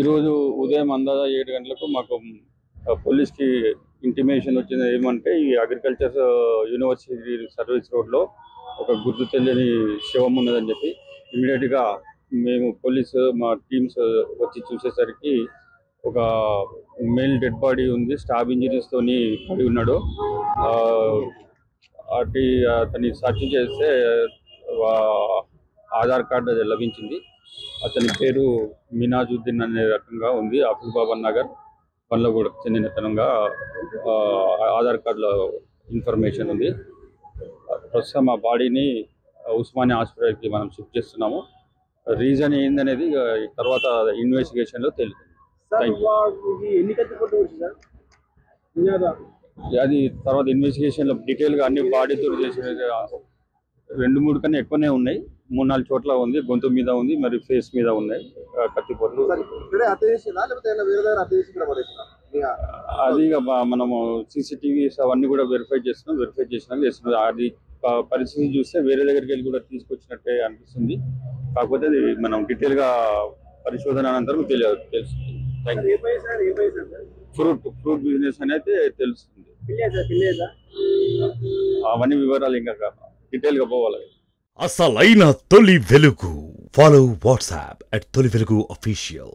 ఈరోజు ఉదయం అందాజ 7 గంటలకు మాకు పోలీస్‌కి ఇంటిమేషన్ వచ్చింది. ఏమంటే ఈ అగ్రికల్చర్ యూనివర్సిటీ సర్వీస్ రోడ్‌లో ఒక గుర్తు తెలియని శవం ఉన్నదని చెప్పి ఇమ్మీడియేట్‌గా మేము పోలీసు మా టీమ్స్ వచ్చి చూసేసరికి ఒక మేల్ డెడ్ బాడీ ఉంది. స్టాబ్ ఇంజరీస్తోని పడి ఉన్నాడు. అతన్ని సెర్చ్ చేస్తే ఆధార్ కార్డు లభించింది. అతని పేరు మినాజుద్దీన్ అనే రకంగా ఉంది. ఆసిఫాబాద్ నగర్ బండ్లగూడకు చెందిన తనంగా ఆధార్ కార్డులో ఇన్ఫర్మేషన్ ఉంది. ప్రస్తుతం ఆ బాడీని ఉస్మానియా హాస్పిటల్కి మనం షిఫ్ట్ చేస్తున్నాము. రీజన్ ఏందనేది తర్వాత ఇన్వెస్టిగేషన్లో తెలుస్తుంది. అది తర్వాత ఇన్వెస్టిగేషన్లో డీటెయిల్గా అన్ని బాడీతో చేసిన 2-3 కన్నా ఎక్కువనే ఉన్నాయి. 3-4 చోట్ల ఉంది. గొంతు మీద ఉంది, మరి ఫేస్ మీద ఉన్నాయి కత్తిపోట్లు. అది మనము సీసీటీవీస్ అవన్నీ కూడా వెరిఫై చేస్తున్నాం. అది పరిస్థితి చూస్తే వేరే దగ్గరికి వెళ్ళి కూడా తీసుకొచ్చినట్టే అనిపిస్తుంది. కాకపోతే అది మనం డీటెయిల్గా పరిశోధన అనంతరం తెలుస్తుంది. ఫ్రూట్ బిజినెస్ అనేది తెలుస్తుంది. అవన్నీ వివరాలు ఇంకా డీటెయిల్గా పోవాలి. అసలైన తొలి వెలుగు. ఫాలో వాట్సాప్ @తొలి వెలుగు official.